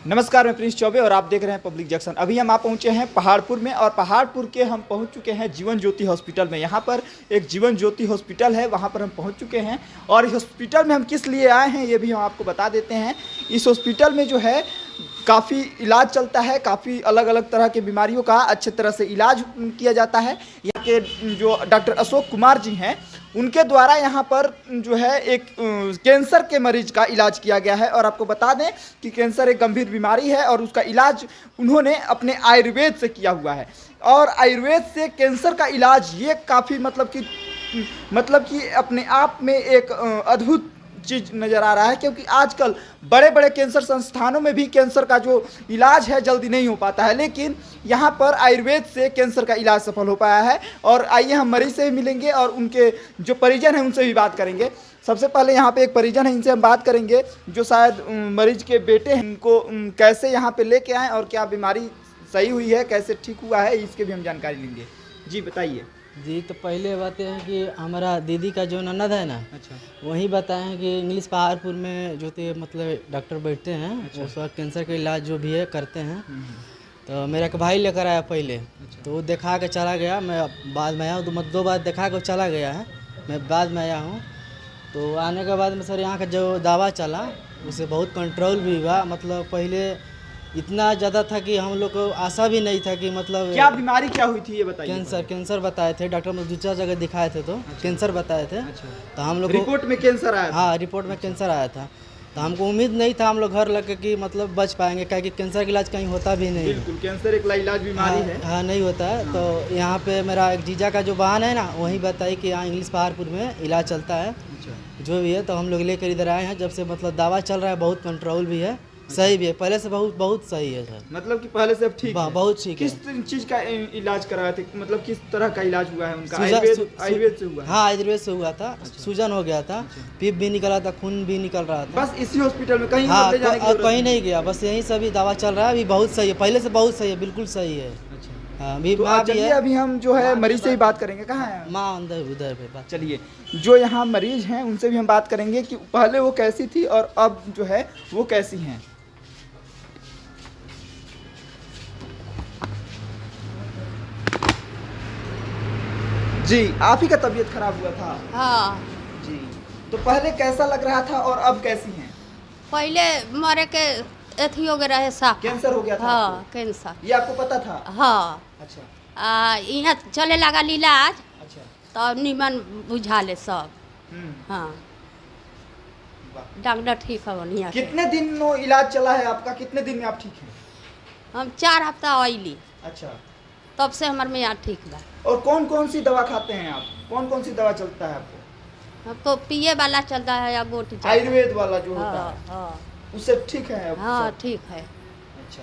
नमस्कार, मैं प्रिंस चौबे और आप देख रहे हैं पब्लिक जंक्शन। अभी हम आप पहुंचे हैं पहाड़पुर में और पहाड़पुर के हम पहुंच चुके हैं जीवन ज्योति हॉस्पिटल में। यहां पर एक जीवन ज्योति हॉस्पिटल है, वहां पर हम पहुंच चुके हैं और इस हॉस्पिटल में हम किस लिए आए हैं ये भी हम आपको बता देते हैं। इस हॉस्पिटल में जो है काफ़ी इलाज चलता है, काफ़ी अलग अलग तरह के बीमारियों का अच्छे तरह से इलाज किया जाता है। यहाँ के जो डॉक्टर अशोक कुमार जी हैं उनके द्वारा यहाँ पर जो है एक कैंसर के मरीज का इलाज किया गया है। और आपको बता दें कि कैंसर एक गंभीर बीमारी है और उसका इलाज उन्होंने अपने आयुर्वेद से किया हुआ है। और आयुर्वेद से कैंसर का इलाज ये काफ़ी मतलब कि अपने आप में एक अद्भुत चीज़ नज़र आ रहा है, क्योंकि आजकल बड़े बड़े कैंसर संस्थानों में भी कैंसर का जो इलाज है जल्दी नहीं हो पाता है, लेकिन यहाँ पर आयुर्वेद से कैंसर का इलाज सफल हो पाया है। और आइए हम मरीज से भी मिलेंगे और उनके जो परिजन हैं उनसे भी बात करेंगे। सबसे पहले यहाँ पे एक परिजन है, इनसे हम बात करेंगे जो शायद मरीज के बेटे हैं। उनको कैसे यहाँ पे लेके आए और क्या बीमारी सही हुई है, कैसे ठीक हुआ है, इसके भी हम जानकारी लेंगे। जी बताइए। जी, तो पहले बात यह है कि हमारा दीदी का जो ननद है ना, अच्छा, वही बताए हैं कि इंग्लिश पहाड़पुर में जो थे मतलब डॉक्टर बैठते हैं। अच्छा। उस वक्त कैंसर का इलाज जो भी है करते हैं। तो मेरा एक भाई लेकर आया पहले। अच्छा। तो वो दिखा के चला गया, मैं बाद में आया हूँ। तो दो बार दिखा के चला गया है, मैं बाद में आया हूँ। तो आने के बाद में सर यहाँ का जो दवा चला उससे बहुत कंट्रोल भी हुआ। मतलब पहले इतना ज़्यादा था कि हम लोग को आशा भी नहीं था कि मतलब क्या बीमारी क्या हुई थी ये बताइए। कैंसर बताए थे डॉक्टर ने, दूसरा जगह दिखाए थे तो अच्छा। कैंसर बताए थे। अच्छा। तो हम लोग रिपोर्ट में कैंसर आया था। हाँ, रिपोर्ट में कैंसर आया था। तो हमको उम्मीद नहीं था हम लोग घर लग के कि मतलब बच पाएंगे, क्या कि कैंसर का इलाज कहीं होता भी नहीं। बिल्कुल, कैंसर एक लाइलाज बीमारी है। हाँ, नहीं होता है। तो यहाँ पे मेरा एक जीजा का जो बहन है ना, वही बताई कि यहाँ इंग्लिश पहाड़पुर में इलाज चलता है। अच्छा। जो भी है तो हम लोग लेकर इधर आए हैं। जब से मतलब दवा चल रहा है, बहुत कंट्रोल भी है, सही भी है, पहले से बहुत सही है सर। मतलब कि पहले से अब ठीक है। बहुत ठीक है। किस चीज का इलाज कराया थे, मतलब किस तरह का इलाज हुआ है उनका? आयुर्वेद से हुआ है। हाँ, आयुर्वेद से हुआ था। अच्छा। सूजन हो गया था। अच्छा। पीप भी निकला था, खून भी निकल रहा था। बस इसी हॉस्पिटल में कहीं हाँ, ले जाने की जरूरत कहीं नहीं गया, बस यहीं से अभी दवा चल रहा है। अभी बहुत सही है, पहले से बहुत सही है, बिल्कुल सही है। अच्छा। हाँ, अभी तो माँ भी चलिए है। अभी हम जो है मरीज से ही बात करेंगे। कहाँ है माँ? अंदर उधर पे बात। चलिए, जो यहाँ मरीज हैं उनसे भी हम बात करेंगे कि पहले वो कैसी थी और अब जो है वो कैसी हैं। जी, आप ही का तबीयत खराब हुआ था? हाँ, जी, तो पहले कैसा लग रहा था और अब कैसी हैं? पहले मरे के अथी हो गया है साफ। कैंसर हो गया था हाँ, आपको? कैंसर। ये आपको पता था? हाँ, अच्छा। यहाँ चले लगा इलाज अच्छा। तो निमन बुझा ले सब। हम्म। हाँ, वाह। डॉक्टर ठीक है बढ़िया से। कितने दिन नो इलाज चला है आपका? कितने दिन में आप ठीक हैं? हम 4 हफ्ता आइली, अच्छा। तब से हमार मियाँ ठीक बा। और कौन कौन सी दवा खाते हैं आप? कौन कौन सी दवा चलता है आपको? हमको पिए वाला चलता है या गोटी चलता है। आयुर्वेद वाला जो होता हाँ, है हाँ, उससे ठीक है अब हाँ, सब? ठीक है। अच्छा,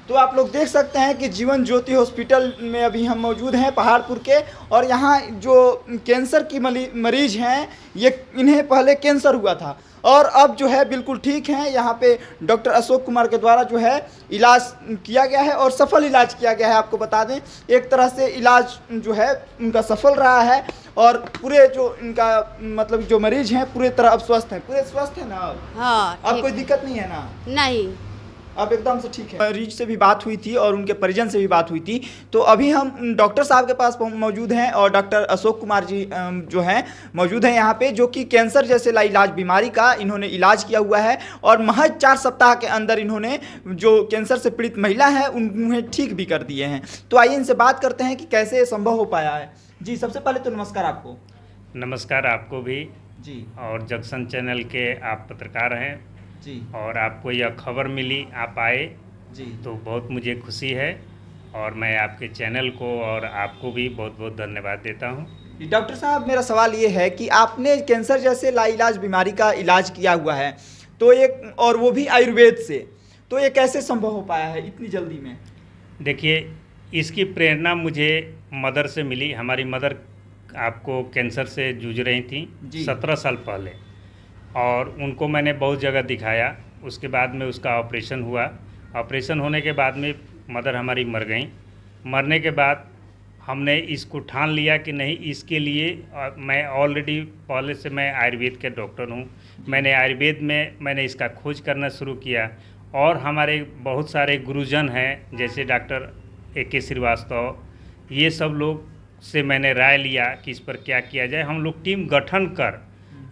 तो आप लोग देख सकते हैं कि जीवन ज्योति हॉस्पिटल में अभी हम मौजूद हैं पहाड़पुर के। और यहाँ जो कैंसर की मरीज हैं, ये इन्हें पहले कैंसर हुआ था और अब जो है बिल्कुल ठीक हैं। यहाँ पे डॉक्टर अशोक कुमार के द्वारा जो है इलाज किया गया है और सफल इलाज किया गया है। आपको बता दें, एक तरह से इलाज जो है उनका सफल रहा है और पूरे जो इनका मतलब जो मरीज हैं पूरे तरह अब स्वस्थ हैं। पूरे स्वस्थ हैं ना अब? हाँ, अब ठीक कोई है। दिक्कत नहीं है ना? नहीं। अब एकदम से ठीक है। मरीज से भी बात हुई थी और उनके परिजन से भी बात हुई थी। तो अभी हम डॉक्टर साहब के पास मौजूद हैं और डॉक्टर अशोक कुमार जी जो हैं मौजूद हैं यहाँ पे, जो कि कैंसर जैसे लाइलाज बीमारी का इन्होंने इलाज किया हुआ है। और महज 4 सप्ताह के अंदर इन्होंने जो कैंसर से पीड़ित महिला है उन्हें ठीक भी कर दिए हैं। तो आइए इनसे बात करते हैं कि कैसे ये संभव हो पाया है। जी, सबसे पहले तो नमस्कार आपको। नमस्कार आपको भी जी। और जंक्शन चैनल के आप पत्रकार हैं जी। और आपको यह खबर मिली, आप आए जी। तो बहुत मुझे खुशी है और मैं आपके चैनल को और आपको भी बहुत बहुत धन्यवाद देता हूं। डॉक्टर साहब, मेरा सवाल ये है कि आपने कैंसर जैसे लाइलाज बीमारी का इलाज किया हुआ है, तो एक और वो भी आयुर्वेद से, तो ये कैसे संभव हो पाया है इतनी जल्दी में? देखिए, इसकी प्रेरणा मुझे मदर से मिली। हमारी मदर आपको कैंसर से जूझ रही थी 17 साल पहले और उनको मैंने बहुत जगह दिखाया। उसके बाद में उसका ऑपरेशन हुआ। ऑपरेशन होने के बाद में मदर हमारी मर गई। मरने के बाद हमने इसको ठान लिया कि नहीं, इसके लिए मैं ऑलरेडी पहले से मैं आयुर्वेद के डॉक्टर हूँ। मैंने आयुर्वेद में मैंने इसका खोज करना शुरू किया और हमारे बहुत सारे गुरुजन हैं जैसे डॉक्टर AK श्रीवास्तव, ये सब लोग से मैंने राय लिया कि इस पर क्या किया जाए। हम लोग टीम गठन कर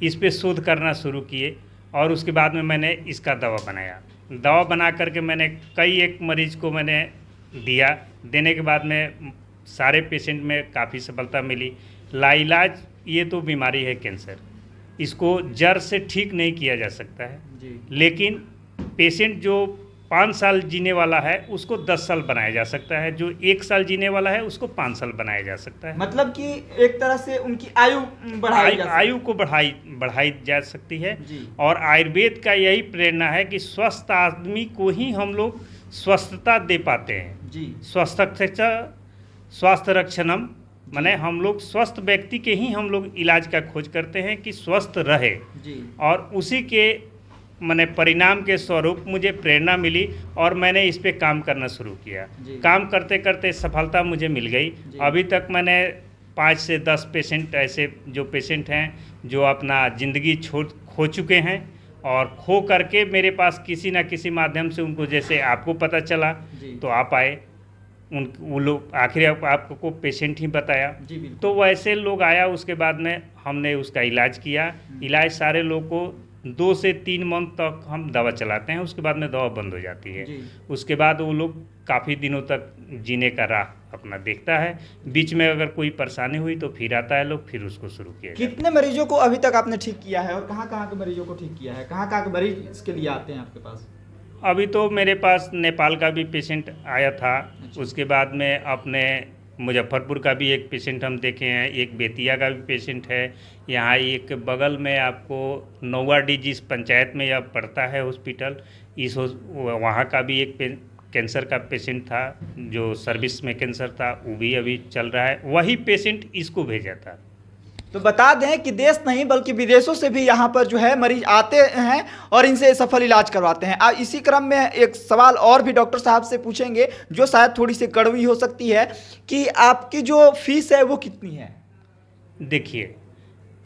इस पे शोध करना शुरू किए और उसके बाद में मैंने इसका दवा बनाया। दवा बना करके मैंने कई एक मरीज को मैंने दिया। देने के बाद में सारे पेशेंट में काफ़ी सफलता मिली। लाइलाज ये तो बीमारी है कैंसर, इसको जड़ से ठीक नहीं किया जा सकता है जी। लेकिन पेशेंट जो 5 साल जीने वाला है उसको 10 साल बनाया जा सकता है, जो 1 साल जीने वाला है उसको 5 साल बनाया जा सकता है। मतलब कि एक तरह से उनकी आयु बढ़ाई जा सकती है। आयु को बढ़ाई जा सकती है जी। और आयुर्वेद का यही प्रेरणा है कि स्वस्थ आदमी को ही हम लोग स्वस्थता दे पाते हैं जी। स्वास्थ्य रक्षणम, माने हम लोग स्वस्थ व्यक्ति के ही हम लोग इलाज का खोज करते हैं कि स्वस्थ रहे जी। और उसी के माने परिणाम के स्वरूप मुझे प्रेरणा मिली और मैंने इस पे काम करना शुरू किया। जी। काम करते करते सफलता मुझे मिल गई। जी। अभी तक मैंने 5 से 10 पेशेंट ऐसे जो पेशेंट हैं जो अपना ज़िंदगी खो चुके हैं और खो करके मेरे पास किसी ना किसी माध्यम से उनको, जैसे आपको पता चला जी। तो आप आए, वो लोग आखिर आपको पेशेंट ही बताया, जी बिल्कुल। तो वैसे लोग आया। उसके बाद में हमने उसका इलाज किया। इलाज सारे लोग को 2 से 3 मंथ तक हम दवा चलाते हैं, उसके बाद में दवा बंद हो जाती है। जी। उसके बाद वो लोग काफ़ी दिनों तक जीने का राह अपना देखता है। बीच में अगर कोई परेशानी हुई तो फिर आता है लोग, फिर उसको शुरू किया जाता है। कितने मरीजों को अभी तक आपने ठीक किया है और कहाँ कहाँ के मरीजों को ठीक किया है? कहाँ कहाँ के मरीज इसके लिए आते हैं आपके पास? अभी तो मेरे पास नेपाल का भी पेशेंट आया था। उसके बाद में अपने मुजफ्फरपुर का भी एक पेशेंट हम देखे हैं, एक बेतिया का भी पेशेंट है। यहाँ एक बगल में आपको नौवाडी जिस पंचायत में यह पड़ता है हॉस्पिटल, वहाँ का भी एक कैंसर का पेशेंट था जो सर्विस में कैंसर था, वो भी अभी चल रहा है। वही पेशेंट इसको भेजा था। तो बता दें कि देश नहीं बल्कि विदेशों से भी यहाँ पर जो है मरीज आते हैं और इनसे सफल इलाज करवाते हैं। अब इसी क्रम में एक सवाल और भी डॉक्टर साहब से पूछेंगे जो शायद थोड़ी सी कड़वी हो सकती है कि आपकी जो फीस है वो कितनी है? देखिए,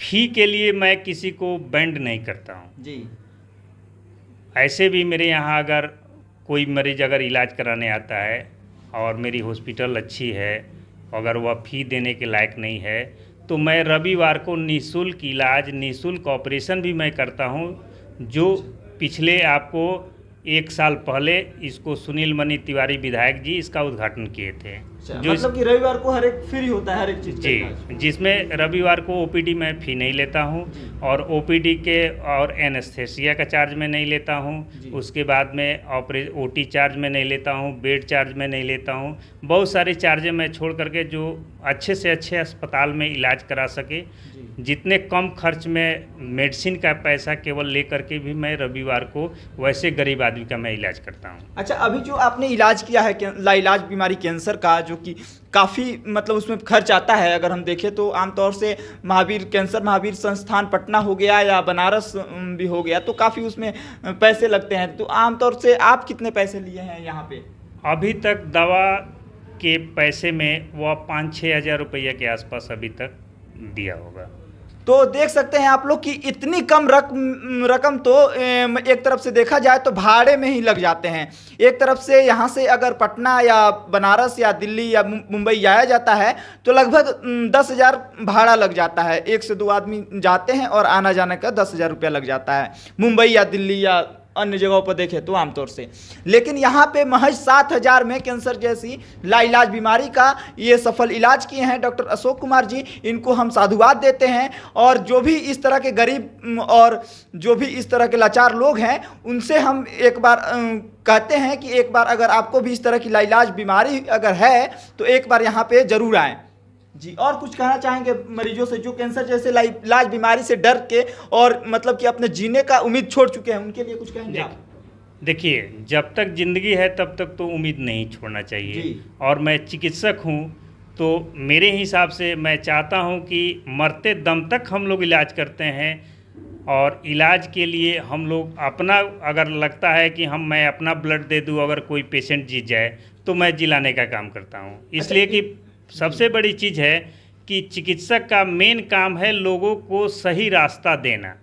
फी के लिए मैं किसी को बैंड नहीं करता हूँ जी। ऐसे भी मेरे यहाँ अगर कोई मरीज अगर इलाज कराने आता है और मेरी हॉस्पिटल अच्छी है, अगर वह फ़ी देने के लायक नहीं है तो मैं रविवार को निःशुल्क इलाज, निःशुल्क ऑपरेशन भी मैं करता हूं। जो पिछले आपको 1 साल पहले इसको सुनील मणि तिवारी विधायक जी इसका उद्घाटन किए थे। जो मतलब कि रविवार को हर एक फ्री होता है हर एक चीज़ जी, जिसमें रविवार को OPD में फ़ी नहीं लेता हूं और OPD के और एनेस्थेसिया का चार्ज में नहीं लेता हूं। उसके बाद में OT चार्ज में नहीं लेता हूं, बेड चार्ज में नहीं लेता हूं। बहुत सारे चार्जें मैं छोड़ करके जो अच्छे से अच्छे अस्पताल में इलाज करा सके, जितने कम खर्च में मेडिसिन का पैसा केवल ले करके भी मैं रविवार को वैसे गरीब आदमी का मैं इलाज करता हूँ। अच्छा, अभी जो आपने इलाज किया है लाइलाज बीमारी कैंसर का, जो कि काफ़ी मतलब उसमें खर्च आता है, अगर हम देखें तो आमतौर से महावीर संस्थान पटना हो गया या बनारस भी हो गया तो काफ़ी उसमें पैसे लगते हैं। तो आमतौर से आप कितने पैसे लिए हैं यहाँ पे? अभी तक दवा के पैसे में वह 5-6 हज़ार रुपये के आसपास अभी तक दिया होगा। तो देख सकते हैं आप लोग कि इतनी कम रकम तो एक तरफ से देखा जाए तो भाड़े में ही लग जाते हैं। एक तरफ से यहाँ से अगर पटना या बनारस या दिल्ली या मुंबई जाया जाता है तो लगभग 10,000 भाड़ा लग जाता है। 1 से 2 आदमी जाते हैं और आना जाने का 10,000 रुपया लग जाता है, मुंबई या दिल्ली या अन्य जगहों पर देखें तो आमतौर से। लेकिन यहाँ पे महज 7,000 में कैंसर जैसी लाइलाज बीमारी का ये सफल इलाज किए हैं डॉक्टर अशोक कुमार जी। इनको हम साधुवाद देते हैं और जो भी इस तरह के गरीब और जो भी इस तरह के लाचार लोग हैं उनसे हम एक बार कहते हैं कि एक बार अगर आपको भी इस तरह की लाइलाज बीमारी अगर है तो एक बार यहाँ पे जरूर आएँ। जी, और कुछ कहना चाहेंगे मरीजों से जो कैंसर जैसे लाइलाज बीमारी से डर के और मतलब कि अपने जीने का उम्मीद छोड़ चुके हैं, उनके लिए कुछ कहेंगे आप? देखिए, जब तक जिंदगी है तब तक तो उम्मीद नहीं छोड़ना चाहिए। और मैं चिकित्सक हूं तो मेरे हिसाब से मैं चाहता हूं कि मरते दम तक हम लोग इलाज करते हैं और इलाज के लिए हम लोग अपना, अगर लगता है कि मैं अपना ब्लड दे दूं अगर कोई पेशेंट जीत जाए तो मैं जिलाने का काम करता हूं। इसलिए कि सबसे बड़ी चीज़ है कि चिकित्सक का मेन काम है लोगों को सही रास्ता देना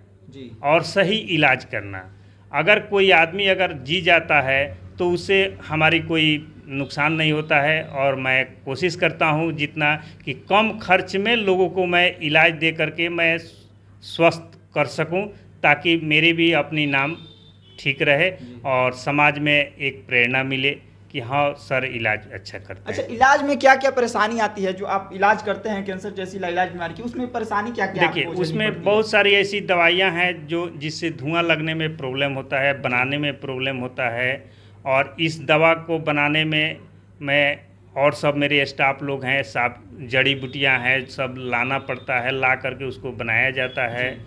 और सही इलाज करना। अगर कोई आदमी अगर जी जाता है तो उससे हमारी कोई नुकसान नहीं होता है। और मैं कोशिश करता हूँ जितना कि कम खर्च में लोगों को मैं इलाज दे करके मैं स्वस्थ कर सकूँ, ताकि मेरे भी अपनी नाम ठीक रहे और समाज में एक प्रेरणा मिले कि हाँ सर इलाज अच्छा करते हैं। अच्छा, इलाज में क्या क्या परेशानी आती है जो आप इलाज करते हैं कैंसर जैसी इलाज बीमारी की, उसमें परेशानी क्या क्या? देखिए, उसमें बहुत सारी ऐसी दवाइयाँ हैं जो जिससे धुआं लगने में प्रॉब्लम होता है, बनाने में प्रॉब्लम होता है। और इस दवा को बनाने में मैं और सब मेरे स्टाफ लोग हैं, सब जड़ी बूटियाँ हैं, सब लाना पड़ता है, ला करके उसको बनाया जाता है।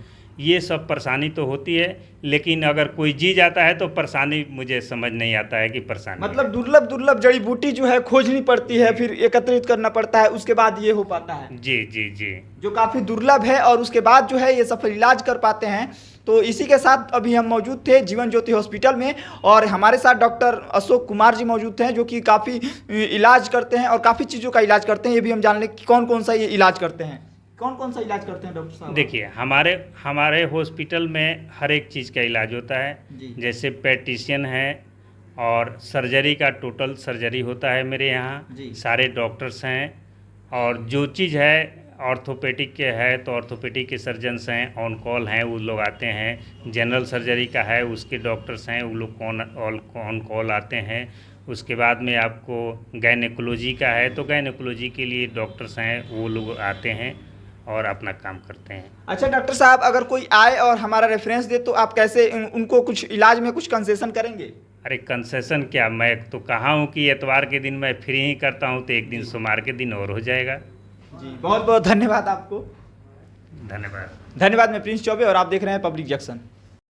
ये सब परेशानी तो होती है, लेकिन अगर कोई जी जाता है तो परेशानी मुझे समझ नहीं आता है कि परेशानी मतलब दुर्लभ जड़ी बूटी जो है खोजनी पड़ती है, फिर एकत्रित करना पड़ता है, उसके बाद ये हो पाता है। जी जी जी, जो काफ़ी दुर्लभ है और उसके बाद जो है ये सफल इलाज कर पाते हैं। तो इसी के साथ अभी हम मौजूद थे जीवन ज्योति हॉस्पिटल में और हमारे साथ डॉक्टर अशोक कुमार जी मौजूद थे जो कि काफ़ी इलाज करते हैं और काफ़ी चीज़ों का इलाज करते हैं। ये भी हम जान लें कि कौन कौन सा ये इलाज करते हैं, कौन कौन सा इलाज करते हैं डॉक्टर साहब? देखिए, हमारे हॉस्पिटल में हर एक चीज़ का इलाज होता है। जैसे पैटिशियन है और सर्जरी का टोटल सर्जरी होता है मेरे यहाँ, सारे डॉक्टर्स हैं। और जो चीज़ है ऑर्थोपेडिक के है तो ऑर्थोपेडिक के सर्जन्स हैं, ऑन कॉल हैं, वो लोग आते हैं। जनरल सर्जरी का है उसके डॉक्टर्स हैं, वो लोग ऑन कॉल आते हैं। उसके बाद में आपको गायनेकोलॉजी का है तो गायनेकोलॉजी के लिए डॉक्टर्स हैं, वो लोग आते हैं और अपना काम करते हैं। अच्छा डॉक्टर साहब, अगर कोई आए और हमारा रेफरेंस दे तो आप कैसे उनको कुछ इलाज में कुछ कंसेशन करेंगे? अरे कंसेशन क्या, मैं तो कहा हूँ कि एतवार के दिन मैं फ्री ही करता हूँ, तो एक दिन सोमवार के दिन और हो जाएगा। जी, बहुत बहुत धन्यवाद आपको। धन्यवाद। धन्यवाद। मैं प्रिंस चौबे और आप देख रहे हैं पब्लिक जंक्शन।